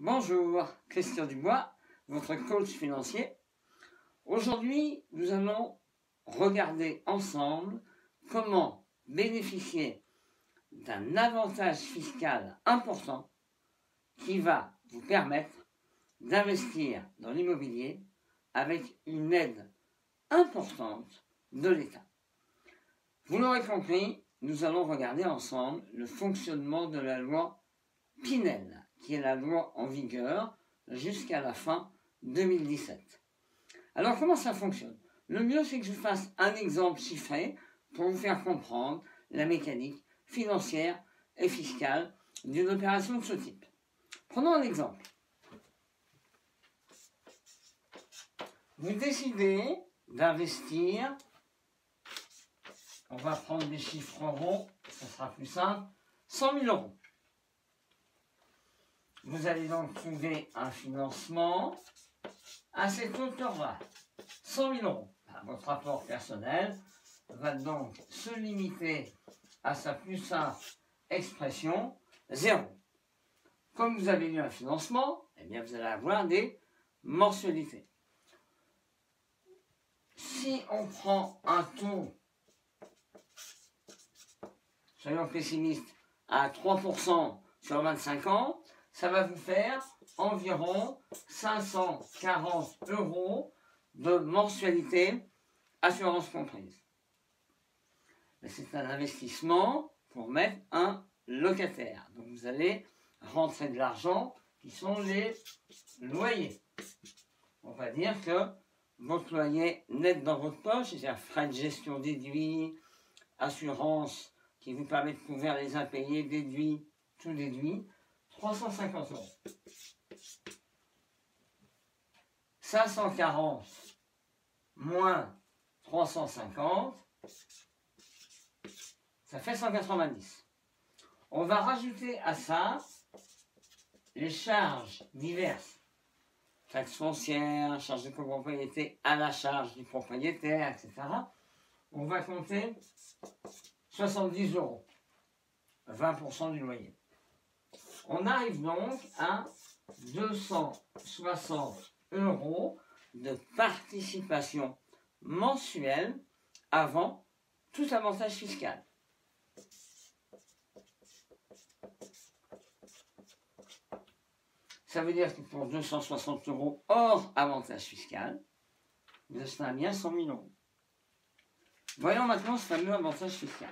Bonjour, Christian Dubois, votre coach financier. Aujourd'hui, nous allons regarder ensemble comment bénéficier d'un avantage fiscal important qui va vous permettre d'investir dans l'immobilier avec une aide importante de l'État. Vous l'aurez compris, nous allons regarder ensemble le fonctionnement de la loi Pinel, qui est la loi en vigueur jusqu'à la fin 2017. Alors comment ça fonctionne? Le mieux c'est que je vous fasse un exemple chiffré pour vous faire comprendre la mécanique financière et fiscale d'une opération de ce type. Prenons un exemple. Vous décidez d'investir, on va prendre des chiffres ronds, ça sera plus simple, 100 000 euros. Vous allez donc trouver un financement à cette hauteur-là, 100 000 euros. Votre apport personnel va donc se limiter à sa plus simple expression, 0. Comme vous avez eu un financement, eh bien vous allez avoir des mensualités. Si on prend un taux, soyons pessimistes, à 3% sur 25 ans, ça va vous faire environ 540 € de mensualité, assurance comprise. C'est un investissement pour mettre un locataire. Donc vous allez rentrer de l'argent qui sont les loyers. On va dire que votre loyer net dans votre poche, c'est-à-dire frais de gestion déduits, assurance qui vous permet de couvrir les impayés, déduits, tout déduit, 350 €. 540 moins 350, ça fait 190. On va rajouter à ça les charges diverses. Taxes foncières, charges de copropriété à la charge du propriétaire, etc. On va compter 70 €, 20% du loyer. On arrive donc à 260 € de participation mensuelle avant tout avantage fiscal. Ça veut dire que pour 260 € hors avantage fiscal, vous achetez un bien 100 000 €. Voyons maintenant ce fameux avantage fiscal.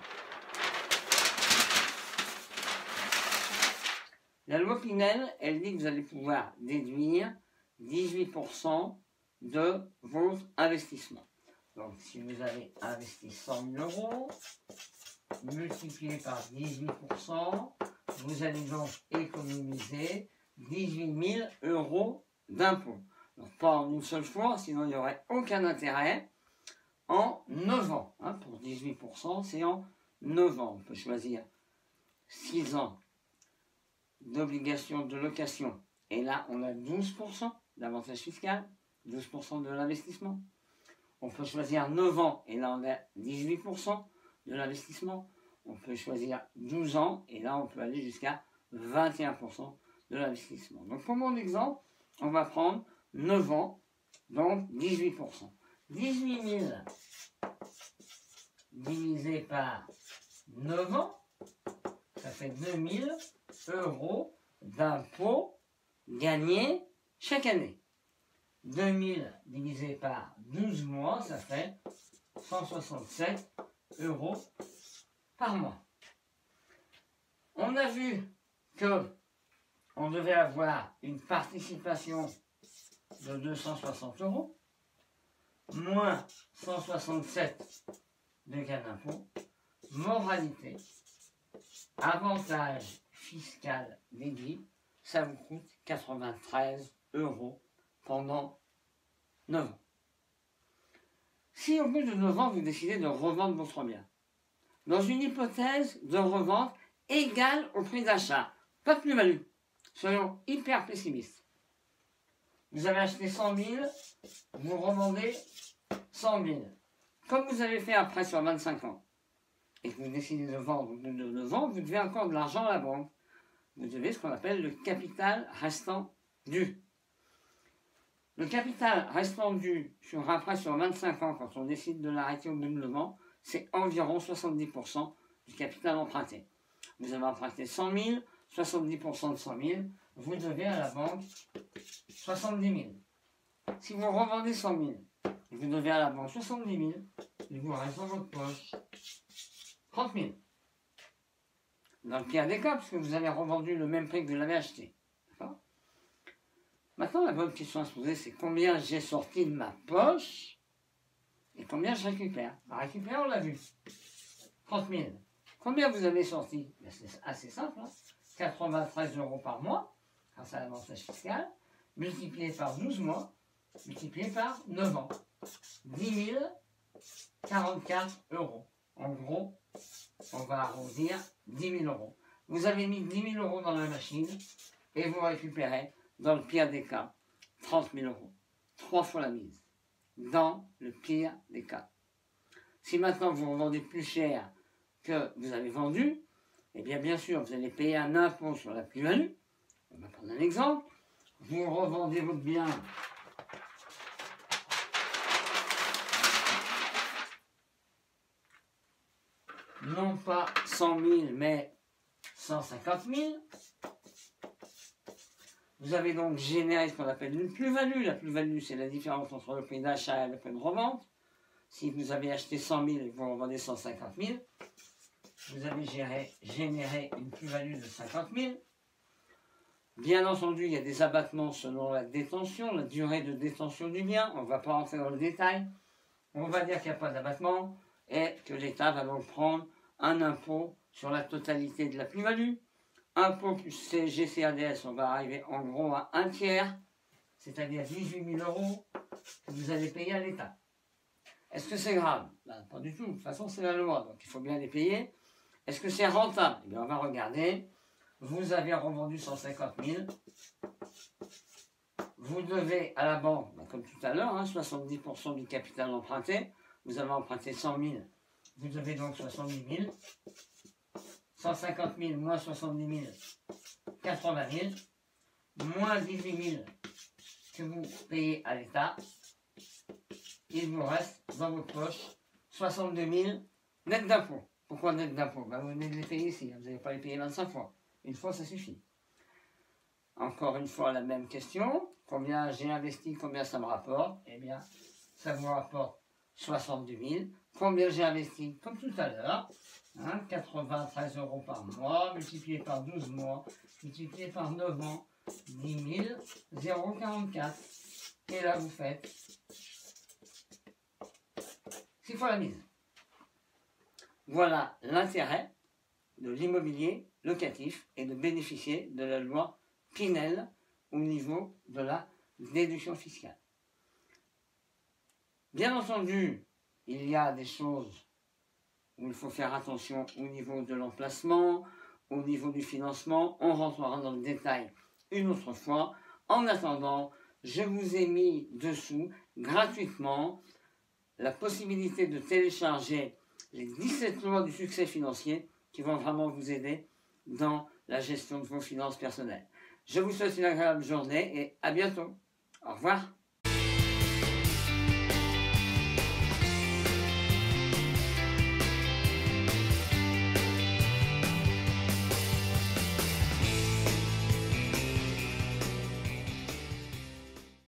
La loi Pinel, elle dit que vous allez pouvoir déduire 18% de votre investissement. Donc, si vous avez investi 100 000 €, multiplié par 18%, vous allez donc économiser 18 000 € d'impôts. Donc, pas en une seule fois, sinon il n'y aurait aucun intérêt. En 9 ans, pour 18%, c'est en 9 ans. On peut choisir 6 ans d'obligation de location. Et là, on a 12% d'avantage fiscal, 12% de l'investissement. On peut choisir 9 ans, et là, on a 18% de l'investissement. On peut choisir 12 ans, et là, on peut aller jusqu'à 21% de l'investissement. Donc, pour mon exemple, on va prendre 9 ans, donc 18%. 18 000 divisé par 9 ans, ça fait 2 000 € d'impôts gagnés chaque année. 2 000 divisé par 12 mois, ça fait 167 € par mois. On a vu que on devait avoir une participation de 260 € moins 167 de gain d'impôt. Moralité, avantage fiscal déduit, ça vous coûte 93 € pendant 9 ans. Si au bout de 9 ans, vous décidez de revendre votre bien, dans une hypothèse de revente égale au prix d'achat, pas de plus-value, soyons hyper pessimistes. Vous avez acheté 100 000, vous revendez 100 000. Comme vous avez fait après sur 25 ans, et que vous décidez de vendre au bout de 9 ans, vous devez encore de l'argent à la banque. Vous devez ce qu'on appelle le capital restant dû. Le capital restant dû sur 25 ans, quand on décide de l'arrêter au doublement, c'est environ 70% du capital emprunté. Vous avez emprunté 100 000, 70% de 100 000, vous devez à la banque 70 000. Si vous revendez 100 000, vous devez à la banque 70 000, il vous reste dans votre poche 30 000. Dans le pire des cas, parce que vous avez revendu le même prix que vous l'avez acheté. Maintenant, la bonne question à se poser, c'est combien j'ai sorti de ma poche et combien je récupère. Récupérer, on l'a vu. 30 000. Combien vous avez sorti? C'est assez simple. 93 € par mois, grâce à l'avantage fiscal, multiplié par 12 mois, multiplié par 9 ans. 10 044 €. En gros, on va arrondir 10 000 €. Vous avez mis 10 000 € dans la machine et vous récupérez, dans le pire des cas, 30 000 €. 3 fois la mise. Dans le pire des cas. Si maintenant vous revendez plus cher que vous avez vendu, eh bien sûr, vous allez payer un impôt sur la plus-value. On va prendre un exemple. Vous revendez votre bien non pas 100 000, mais 150 000. Vous avez donc généré ce qu'on appelle une plus-value. La plus-value, c'est la différence entre le prix d'achat et le prix de revente. Si vous avez acheté 100 000 et que vous revendez 150 000, vous avez généré une plus-value de 50 000. Bien entendu, il y a des abattements selon la détention, la durée de détention du bien. On ne va pas rentrer dans le détail. On va dire qu'il n'y a pas d'abattement et que l'État va donc prendre un impôt sur la totalité de la plus-value. Impôt plus CGCADS, on va arriver en gros à un tiers, c'est-à-dire 18 000 € que vous allez payer à l'État. Est-ce que c'est grave? Pas du tout. De toute façon, c'est la loi, donc il faut bien les payer. Est-ce que c'est rentable? Eh bien, on va regarder. Vous avez revendu 150 000. Vous devez à la banque, comme tout à l'heure, 70% du capital emprunté. Vous avez emprunté 100 000. Vous devez donc 70 000. 150 000 moins 70 000, 80 000. Moins 18 000 que vous payez à l'État. Il vous reste dans votre poche 62 000 net d'impôt. Pourquoi net d'impôt? Vous venez de les payer ici, vous n'allez pas les payer 25 fois. Une fois, ça suffit. Encore une fois, la même question. Combien j'ai investi, combien ça me rapporte? Eh bien, ça vous rapporte 62 000. Combien j'ai investi? Comme tout à l'heure. 93 € par mois, multiplié par 12 mois, multiplié par 9 ans, 10 044. Et là, vous faites 6 fois la mise. Voilà l'intérêt de l'immobilier locatif et de bénéficier de la loi Pinel au niveau de la déduction fiscale. Bien entendu, il y a des choses où il faut faire attention au niveau de l'emplacement, au niveau du financement. On rentrera dans le détail une autre fois. En attendant, je vous ai mis dessous gratuitement la possibilité de télécharger les 17 lois du succès financier qui vont vraiment vous aider dans la gestion de vos finances personnelles. Je vous souhaite une agréable journée et à bientôt. Au revoir.